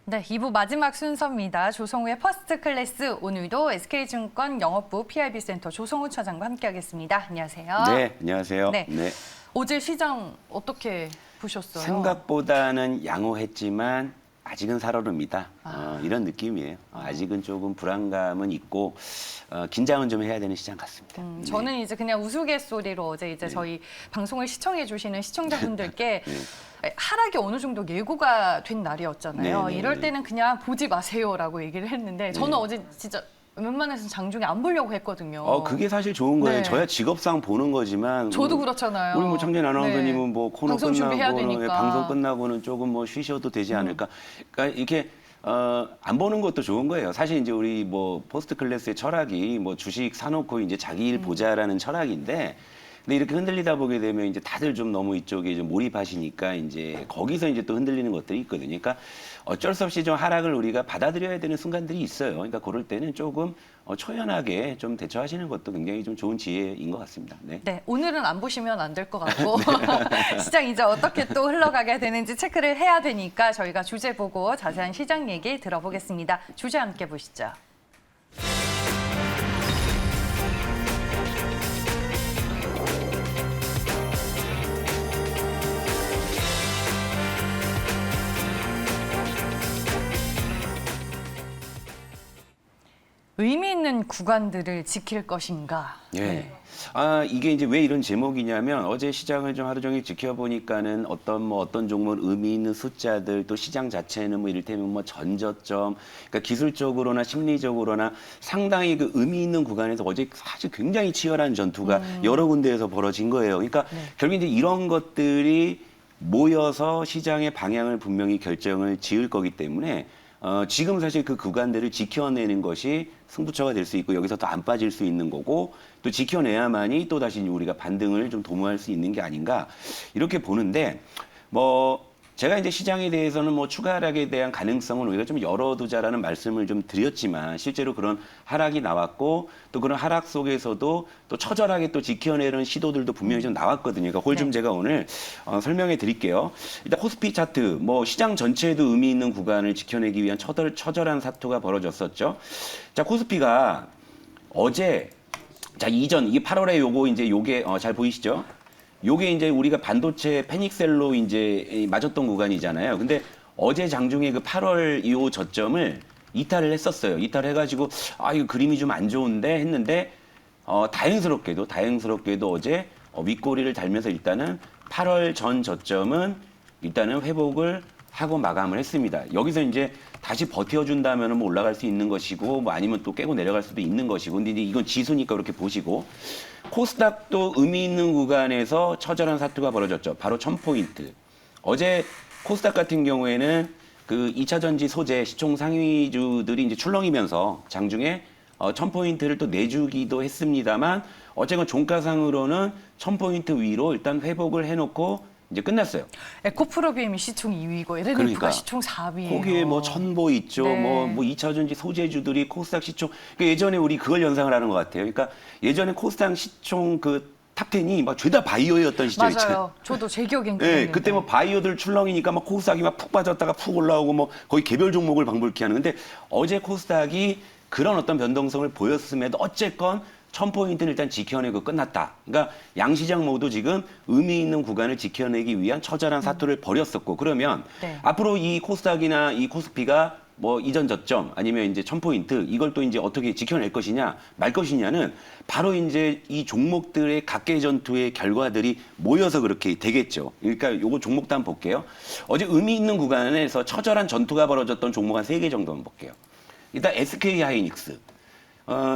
네, 2부 마지막 순서입니다. 조성우의 퍼스트 클래스, 오늘도 SK증권 영업부 PIB센터 조성우 차장과 함께하겠습니다. 안녕하세요. 네, 안녕하세요. 네. 어제 시장 어떻게 보셨어요? 생각보다는 양호했지만 아직은 살얼음이다. 이런 느낌이에요. 아직은 조금 불안감은 있고 긴장은 좀 해야 되는 시장 같습니다. 저는 이제 그냥 우스갯소리로 어제 이제 저희 방송을 시청해 주시는 시청자분들께 하락이 어느 정도 예고가 된 날이었잖아요. 이럴 때는 그냥 보지 마세요라고 얘기를 했는데 저는 어제 진짜 웬만해서는 장중에 안 보려고 했거든요. 그게 사실 좋은 거예요. 네. 저야 직업상 보는 거지만 저도 그렇잖아요. 우리 뭐 청년 아나운서님은 뭐 코너 방송 준비해야 끝나고 되니까. 방송 끝나고는 조금 뭐 쉬셔도 되지 않을까. 그러니까 이렇게 안 보는 것도 좋은 거예요. 사실 이제 우리 뭐 포스트 클래스의 철학이 뭐 주식 사놓고 이제 자기 일 보자라는 철학인데, 근데 이렇게 흔들리다 보게 되면 이제 다들 좀 너무 이쪽에 좀 몰입하시니까 이제 거기서 이제 또 흔들리는 것들이 있거든요. 그러니까 어쩔 수 없이 좀 하락을 우리가 받아들여야 되는 순간들이 있어요. 그러니까 그럴 때는 조금 초연하게 좀 대처하시는 것도 굉장히 좀 좋은 지혜인 것 같습니다. 네. 네, 오늘은 안 보시면 안 될 것 같고 시장 이제 어떻게 또 흘러가게 되는지 체크를 해야 되니까 저희가 주제 보고 자세한 시장 얘기 들어보겠습니다. 주제 함께 보시죠. 의미 있는 구간들을 지킬 것인가? 예. 이게 이제 왜 이런 제목이냐면 어제 시장을 좀 하루 종일 지켜보니까는 어떤 종목은 의미 있는 숫자들, 또 시장 자체는 뭐 이를테면 뭐 전저점, 그러니까 기술적으로나 심리적으로나 상당히 그 의미 있는 구간에서 어제 사실 굉장히 치열한 전투가 여러 군데에서 벌어진 거예요. 그러니까 결국 이제 이런 것들이 모여서 시장의 방향을 분명히 결정을 지을 거기 때문에 지금 사실 그 구간들을 지켜내는 것이 승부처가 될 수 있고 여기서 더 안 빠질 수 있는 거고 또 지켜내야만이 또 다시 우리가 반등을 좀 도모할 수 있는 게 아닌가 이렇게 보는데 제가 이제 시장에 대해서는 뭐 추가 하락에 대한 가능성을 우리가 좀 열어두자라는 말씀을 좀 드렸지만 실제로 그런 하락이 나왔고 또 그런 하락 속에서도 또 처절하게 또 지켜내는 시도들도 분명히 좀 나왔거든요. 그러니까 그걸 좀 제가 오늘 설명해 드릴게요. 일단 코스피 차트, 뭐 시장 전체에도 의미 있는 구간을 지켜내기 위한 처절한 사투가 벌어졌었죠. 자, 코스피가 어제 이게 8월에 요게 잘 보이시죠? 요게 이제 우리가 반도체 패닉셀로 이제 맞았던 구간이잖아요. 근데 어제 장중에 그 8월 요 저점을 이탈을 했었어요. 이탈해가지고 이거 그림이 좀 안 좋은데 했는데 다행스럽게도 어제 윗꼬리를 달면서 일단은 8월 전 저점은 일단은 회복을 하고 마감을 했습니다. 여기서 이제 다시 버텨준다면 뭐 올라갈 수 있는 것이고 뭐 아니면 또 깨고 내려갈 수도 있는 것이고 근데 이제 이건 지수니까 그렇게 보시고 코스닥도 의미 있는 구간에서 처절한 사투가 벌어졌죠. 바로 1000포인트. 어제 코스닥 같은 경우에는 그 2차 전지 소재 시총 상위주들이 이제 출렁이면서 장중에 1000포인트를 또 내주기도 했습니다만 어쨌건 종가상으로는 1000포인트 위로 일단 회복을 해놓고 이제 끝났어요. 에코프로비엠이 시총 2위고 LNF가 시총 4위예요. 거기에 뭐 천보 있죠. 네. 뭐 2차 전지 소재주들이 코스닥 시총. 그러니까 예전에 우리 그걸 연상을 하는 것 같아요. 그러니까 예전에 코스닥 시총 그 탑10이 막 죄다 바이오였던 시절 있잖아요. 맞아요. 저도 제 기억엔 네, 그랬는데. 그때 뭐 바이오들 출렁이니까 막 코스닥이 막 푹 빠졌다가 푹 올라오고 뭐 거의 개별 종목을 방불케 하는. 근데 어제 코스닥이 그런 어떤 변동성을 보였음에도 어쨌건 1000포인트는 일단 지켜내고 끝났다. 그러니까 양시장 모두 지금 의미 있는 구간을 지켜내기 위한 처절한 사투를 벌였었고 그러면 앞으로 이 코스닥이나 이 코스피가 뭐 이전 저점 아니면 이제 1000포인트 이걸 또 이제 어떻게 지켜낼 것이냐 말 것이냐는 바로 이제 이 종목들의 각계 전투의 결과들이 모여서 그렇게 되겠죠. 그러니까 요거 종목도 한번 볼게요. 어제 의미 있는 구간에서 처절한 전투가 벌어졌던 종목 한 3개 정도 한번 볼게요. 일단 SK 하이닉스.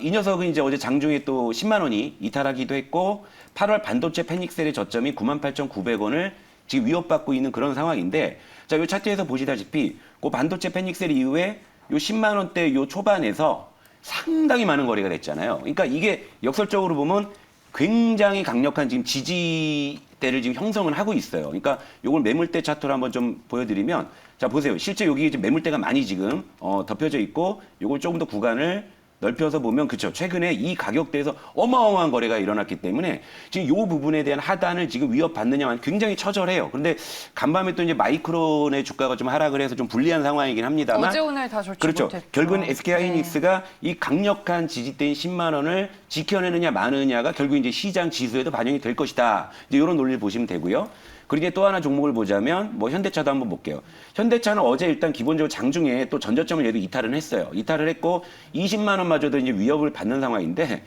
이 녀석은 이제 어제 장중에 또 10만 원이 이탈하기도 했고 8월 반도체 패닉셀의 저점이 98,900원을 지금 위협받고 있는 그런 상황인데 자, 요 차트에서 보시다시피 그 반도체 패닉셀 이후에 요 10만 원대 요 초반에서 상당히 많은 거래가 됐잖아요. 그러니까 이게 역설적으로 보면 굉장히 강력한 지금 지지대를 지금 형성을 하고 있어요. 그러니까 요걸 매물대 차트로 한번 좀 보여드리면 자, 보세요. 실제 여기 이제 매물대가 많이 지금 덮여져 있고 요걸 조금 더 구간을 넓혀서 보면 그쵸. 최근에 이 가격대에서 어마어마한 거래가 일어났기 때문에 지금 이 부분에 대한 하단을 지금 위협받느냐만 굉장히 처절해요. 그런데 간밤에 또 이제 마이크론의 주가가 좀 하락을 해서 좀 불리한 상황이긴 합니다만 어제 오늘 다 좋지 그렇죠. 못했죠. 결국은 SK하이닉스가 이 강력한 지지대인 10만 원을 지켜내느냐 마느냐가 결국 이제 시장 지수에도 반영이 될 것이다. 이제 이런 논리를 보시면 되고요. 그리고 이제 또 하나 종목을 보자면 뭐 현대차도 한번 볼게요. 현대차는 어제 일단 기본적으로 장중에 또 전저점을 얘도 이탈을 했어요. 이탈을 했고 20만 원마저도 이제 위협을 받는 상황인데,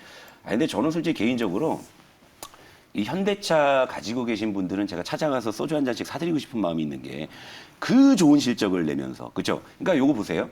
근데 저는 솔직히 개인적으로 이 현대차 가지고 계신 분들은 제가 찾아가서 소주 한 잔씩 사드리고 싶은 마음이 있는 게 그 좋은 실적을 내면서 그렇죠. 그러니까 요거 보세요.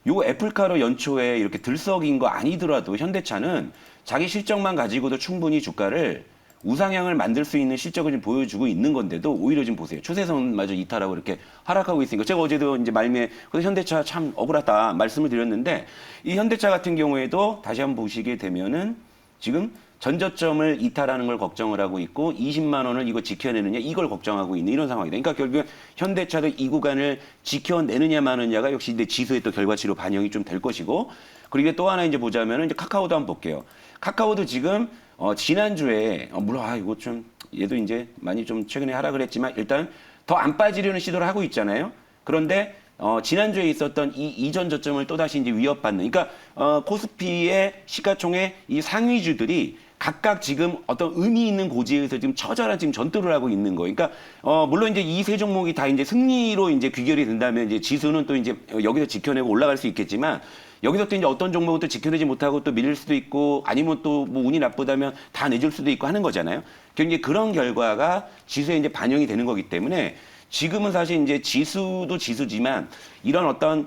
요 애플카로 연초에 이렇게 들썩인 거 아니더라도 현대차는 자기 실적만 가지고도 충분히 주가를 우상향을 만들 수 있는 실적을 좀 보여주고 있는 건데도 오히려 지금 보세요. 추세선마저 이탈하고 이렇게 하락하고 있으니까 제가 어제도 이제 말미에 그래서 현대차 참 억울하다 말씀을 드렸는데 이 현대차 같은 경우에도 다시 한번 보시게 되면은 지금 전저점을 이탈하는 걸 걱정을 하고 있고 20만 원을 이거 지켜내느냐 이걸 걱정하고 있는 이런 상황이다. 그러니까 결국엔 현대차도 이 구간을 지켜내느냐 마느냐가 역시 이제 지수의 또 결과치로 반영이 좀 될 것이고 그리고 또 하나 이제 보자면은 이제 카카오도 한번 볼게요. 카카오도 지금 지난주에 물론 이거 좀 얘도 이제 많이 좀 최근에 하락을 했지만 일단 더 안 빠지려는 시도를 하고 있잖아요. 그런데 지난주에 있었던 이 이전 저점을 또다시 이제 위협받는 그러니까 코스피의 시가총액 이 상위주들이 각각 지금 어떤 의미 있는 고지에서 지금 처절한 지금 전투를 하고 있는 거예요. 그러니까 물론 이제 이 세 종목이 다 이제 승리로 이제 귀결이 된다면 이제 지수는 또 이제 여기서 지켜내고 올라갈 수 있겠지만 여기서 또 이제 어떤 종목은 또 지켜내지 못하고 또 밀릴 수도 있고 아니면 또 뭐 운이 나쁘다면 다 내줄 수도 있고 하는 거잖아요. 결국에 그런 결과가 지수에 이제 반영이 되는 거기 때문에 지금은 사실 이제 지수도 지수지만 이런 어떤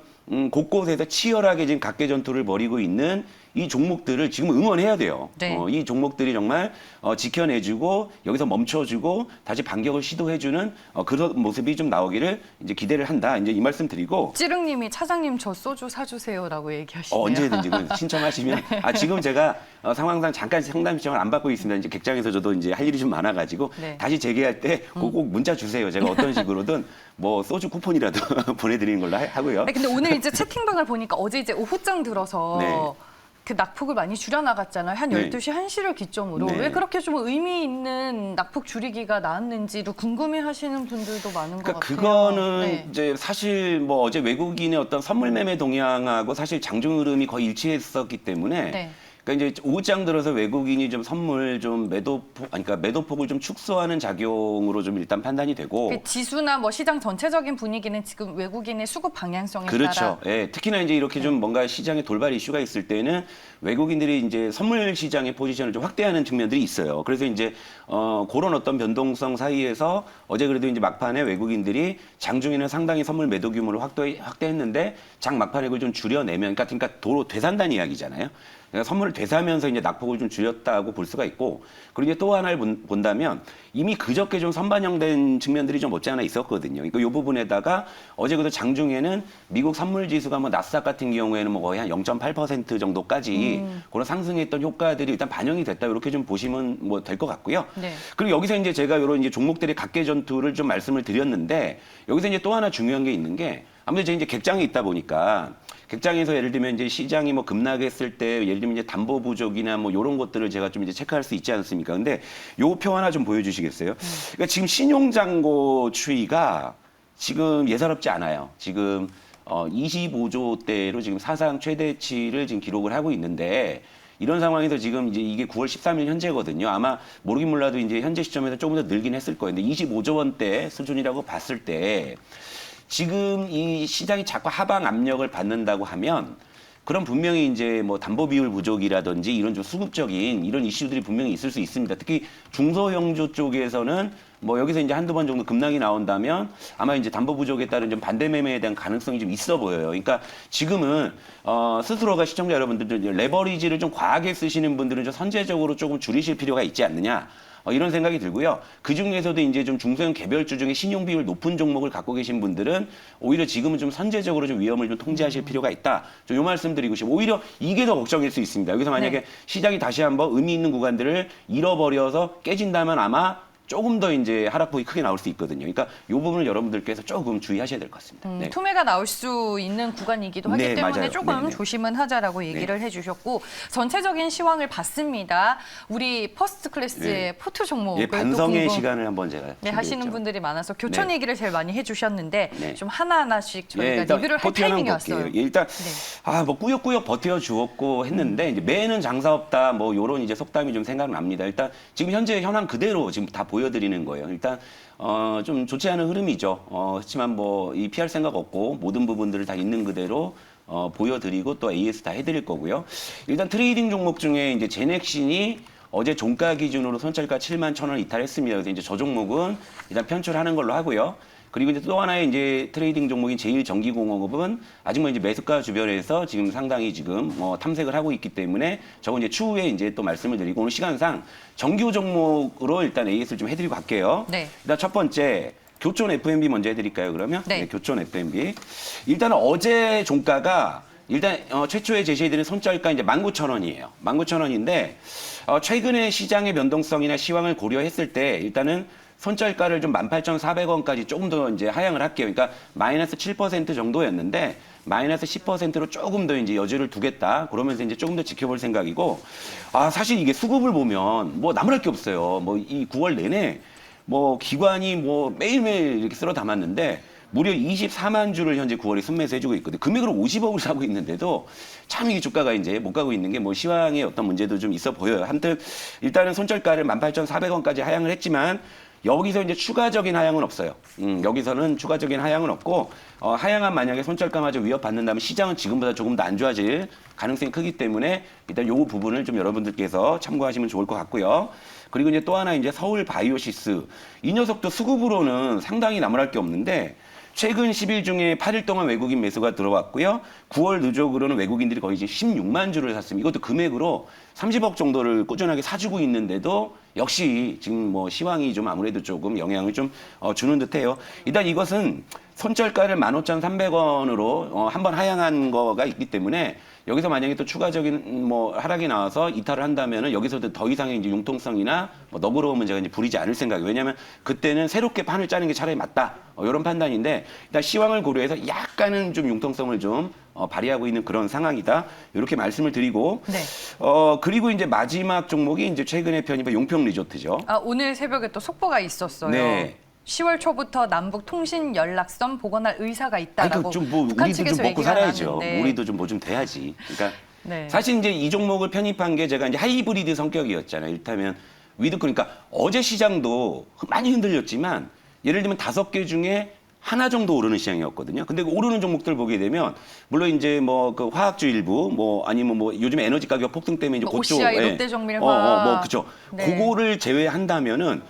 곳곳에서 치열하게 지금 각계 전투를 벌이고 있는 이 종목들을 지금 응원해야 돼요. 네. 이 종목들이 정말 지켜내주고 여기서 멈춰주고 다시 반격을 시도해주는 그런 모습이 좀 나오기를 이제 기대를 한다. 이제 이 말씀 드리고. 찌릉님이 차장님 저 소주 사주세요라고 얘기하시네요. 언제든지 신청하시면 지금 제가 상황상 잠깐 상담 신청을 안 받고 있습니다. 이제 객장에서 저도 이제 할 일이 좀 많아가지고 네. 다시 재개할 때 꼭 문자 주세요. 제가 어떤 식으로든 뭐 소주 쿠폰이라도 보내드리는 걸로 하고요. 근데 오늘 이제 채팅방을 보니까 어제 이제 오후장 들어서 네. 그 낙폭을 많이 줄여나갔잖아요. 한 네. 12시 1시를 기점으로. 네. 왜 그렇게 좀 의미 있는 낙폭 줄이기가 나왔는지도 궁금해하시는 분들도 많은 것 그러니까 같아요. 그거는 네. 이제 사실 뭐 어제 외국인의 어떤 선물 매매 동향하고 사실 장중 흐름이 거의 일치했었기 때문에 네. 그러니까 이제 오후장 들어서 외국인이 좀 선물 좀 그러니까 매도폭을 좀 축소하는 작용으로 좀 일단 판단이 되고. 그 지수나 뭐 시장 전체적인 분위기는 지금 외국인의 수급 방향성에 그렇죠. 따라 예, 특히나 이제 이렇게 좀 뭔가 시장에 돌발 이슈가 있을 때는 외국인들이 이제 선물 시장의 포지션을 좀 확대하는 측면들이 있어요. 그래서 이제 그런 어떤 변동성 사이에서 어제 그래도 이제 막판에 외국인들이 장중에는 상당히 선물 매도 규모를 확대했는데 장 막판에 그걸 좀 줄여내면 그러니까 도로 되산다는 이야기잖아요. 그러니까 선물을 되사면서 이제 낙폭을 좀 줄였다고 볼 수가 있고 그리고 이제 또 하나를 본다면 이미 그저께 좀 선반영된 측면들이 좀 없지 않아 있었거든요. 그러니까 이 부분에다가 어제 그래도 장중에는 미국 선물 지수가 뭐 나스닥 같은 경우에는 뭐 거의 한 0.8% 정도까지 그런 상승했던 효과들이 일단 반영이 됐다 이렇게 좀 보시면 뭐 될 것 같고요. 네. 그리고 여기서 이제 제가 이런 이제 종목들의 각계 전투를 좀 말씀을 드렸는데 여기서 이제 또 하나 중요한 게 있는 게 아무래도 제가 이제 객장에 있다 보니까 객장에서 예를 들면 이제 시장이 뭐 급락했을 때 예를 들면 이제 담보 부족이나 뭐 이런 것들을 제가 좀 이제 체크할 수 있지 않습니까? 근데 요 표 하나 좀 보여주시겠어요? 그러니까 지금 신용잔고 추이가 지금 예사롭지 않아요. 지금 25조대로 지금 사상 최대치를 지금 기록을 하고 있는데 이런 상황에서 지금 이제 이게 9월 13일 현재거든요. 아마 모르긴 몰라도 이제 현재 시점에서 조금 더 늘긴 했을 거예요. 근데 25조 원대 수준이라고 봤을 때 지금 이 시장이 자꾸 하방 압력을 받는다고 하면 그럼 분명히 이제 뭐 담보 비율 부족이라든지 이런 좀 수급적인 이런 이슈들이 분명히 있을 수 있습니다. 특히 중소형주 쪽에서는 뭐 여기서 이제 한두 번 정도 급락이 나온다면 아마 이제 담보 부족에 따른 좀 반대 매매에 대한 가능성이 좀 있어 보여요. 그러니까 지금은 스스로가 시청자 여러분들도 레버리지를 좀 과하게 쓰시는 분들은 좀 선제적으로 조금 줄이실 필요가 있지 않느냐. 이런 생각이 들고요. 그 중에서도 이제 좀 중소형 개별주 중에 신용 비율 높은 종목을 갖고 계신 분들은 오히려 지금은 좀 선제적으로 좀 위험을 좀 통제하실 필요가 있다. 좀 요 말씀 드리고 싶고 오히려 이게 더 걱정일 수 있습니다. 여기서 만약에 네. 시장이 다시 한번 의미 있는 구간들을 잃어버려서 깨진다면 아마 조금 더 이제 하락폭이 크게 나올 수 있거든요. 그러니까 이 부분을 여러분들께서 조금 주의하셔야 될 것 같습니다. 네. 투매가 나올 수 있는 구간이기도 하기 네, 때문에 맞아요. 조금 네, 네. 조심은 하자라고 얘기를 해주셨고 전체적인 시황을 봤습니다. 우리 퍼스트 클래스의 네. 포트 종목을 예, 또 반성의 시간을 한번 제가 네, 하시는 준비했죠. 분들이 많아서 교촌 네. 얘기를 제일 많이 해주셨는데 네. 좀 하나하나씩 저희가 일단 리뷰를 할 버텨는 타이밍이 볼게요. 왔어요. 예, 일단 네. 뭐 꾸역꾸역 버텨 주었고 했는데 이제 매는 장사 없다 뭐 요런 이제 속담이 좀 생각납니다. 일단 지금 현재 현황 그대로 지금 다 보여드리는 거예요. 일단 좀 좋지 않은 흐름이죠. 그렇지만 뭐 이 피할 생각 없고 모든 부분들을 다 있는 그대로 보여드리고 또 AS 다 해드릴 거고요. 일단 트레이딩 종목 중에 이제 제넥신이 어제 종가 기준으로 손절가 7만 1,000원 이탈했습니다. 그래서 이제 저 종목은 일단 편출하는 걸로 하고요. 그리고 이제 또 하나의 이제 트레이딩 종목인 제일전기공업은 아직 뭐 이제 매수가 주변에서 지금 상당히 지금 탐색을 하고 있기 때문에 저건 이제 추후에 이제 또 말씀을 드리고 오늘 시간상 정규 종목으로 일단 AS를 좀 해드리고 갈게요. 네. 일단 첫 번째 교촌 FMB 먼저 해드릴까요? 그러면 네. 교촌 FMB. 일단 어제 종가가 일단 최초에 제시해드린 손절가 이제 19,000원이에요. 19,000원인데 최근에 시장의 변동성이나 시황을 고려했을 때 일단은 손절가를 좀 18,400원까지 조금 더 이제 하향을 할게요. 그러니까 마이너스 7% 정도였는데 마이너스 10%로 조금 더 이제 여지를 두겠다. 그러면서 이제 조금 더 지켜볼 생각이고 사실 이게 수급을 보면 뭐 나무랄 게 없어요. 뭐 이 9월 내내 뭐 기관이 뭐 매일매일 이렇게 쓸어 담았는데 무려 24만 주를 현재 9월에 순매수 해주고 있거든요. 금액으로 50억을 사고 있는데도 참 이 주가가 이제 못 가고 있는 게 뭐 시황의 어떤 문제도 좀 있어 보여요. 아무튼 일단은 손절가를 18,400원까지 하향을 했지만 여기서 이제 추가적인 하향은 없어요. 여기서는 추가적인 하향은 없고 하향한 만약에 손절가마저 위협받는다면 시장은 지금보다 조금 더 안 좋아질 가능성이 크기 때문에 일단 요 부분을 좀 여러분들께서 참고하시면 좋을 것 같고요. 그리고 이제 또 하나 이제 서울 바이오시스 이 녀석도 수급으로는 상당히 나무랄 게 없는데 최근 10일 중에 8일 동안 외국인 매수가 들어왔고요. 9월 누적으로는 외국인들이 거의 이제 16만 주를 샀습니다. 이것도 금액으로 30억 정도를 꾸준하게 사주고 있는데도 역시 지금 뭐 시황이 좀 아무래도 조금 영향을 좀 주는 듯해요. 일단 이것은 손절가를 15,300원으로 한번 하향한 거가 있기 때문에 여기서 만약에 또 추가적인 뭐 하락이 나와서 이탈을 한다면은 여기서도 더 이상의 이제 융통성이나 뭐 너그러운 문제가 이제 부리지 않을 생각이에요. 왜냐하면 그때는 새롭게 판을 짜는 게 차라리 맞다. 이런 판단인데 일단 시황을 고려해서 약간은 좀 융통성을 좀 발휘하고 있는 그런 상황이다. 이렇게 말씀을 드리고 네. 그리고 이제 마지막 종목이 이제 최근에 편입한 용평 리조트죠. 오늘 새벽에 또 속보가 있었어요. 네. 10월 초부터 남북 통신 연락선 복원할 의사가 있다라고 좀뭐 북한 우리도 좀 측에서 먹고 얘기가 살아야죠. 나왔는데. 우리도 좀 뭐 좀 돼야지. 그러니까 네. 사실 이제 이 종목을 편입한 게 제가 이제 하이브리드 성격이었잖아요. 이를테면 그러니까 어제 시장도 많이 흔들렸지만 예를 들면 5개 중에 하나 정도 오르는 시장이었거든요. 근데 그 오르는 종목들 보게 되면 물론 이제 뭐 그 화학주 일부 뭐 아니면 뭐 요즘 에너지 가격 폭등 때문에 이제 뭐 그쪽 OCI, 롯데정밀화학. 뭐 그죠. 네. 그거를 제외한다면은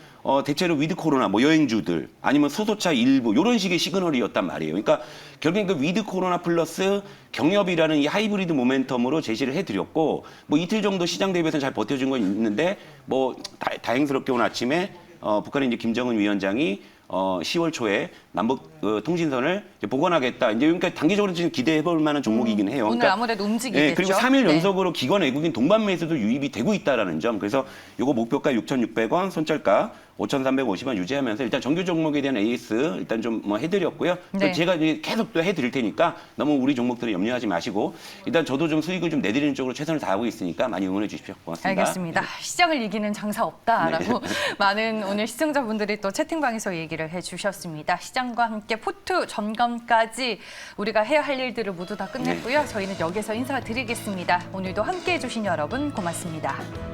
대체로 위드 코로나 뭐 여행주들 아니면 소도차 일부 이런 식의 시그널이었단 말이에요. 그러니까 결국엔 그 위드 코로나 플러스 경협이라는 이 하이브리드 모멘텀으로 제시를 해드렸고 뭐 이틀 정도 시장 대비해서 잘 버텨준 건 있는데 뭐 다행스럽게 오늘 아침에 북한의 이제 김정은 위원장이 10월 초에 남북 통신선을 이제 복원하겠다. 이제 그러니까 단기적으로 지금 기대해볼 만한 종목이긴 해요. 오늘 그러니까, 아무래도 움직이겠죠. 예, 그리고 3일 네. 연속으로 기관 외국인 동반 매수도 유입이 되고 있다라는 점. 그래서 요거 목표가 6,600원, 손절가 5,350원 유지하면서 일단 정규 종목에 대한 AS 일단 좀 뭐 해드렸고요. 또 네. 제가 이제 계속 또 해드릴 테니까 너무 우리 종목들을 염려하지 마시고 일단 저도 좀 수익을 좀 내드리는 쪽으로 최선을 다하고 있으니까 많이 응원해 주십시오. 고맙습니다. 알겠습니다. 시장을 이기는 장사 없다라고 많은 오늘 시청자분들이 또 채팅방에서 얘기를 해주셨습니다. 시장과 함께 포트 점검까지 우리가 해야 할 일들을 모두 다 끝냈고요. 저희는 여기서 인사드리겠습니다. 오늘도 함께해 주신 여러분 고맙습니다.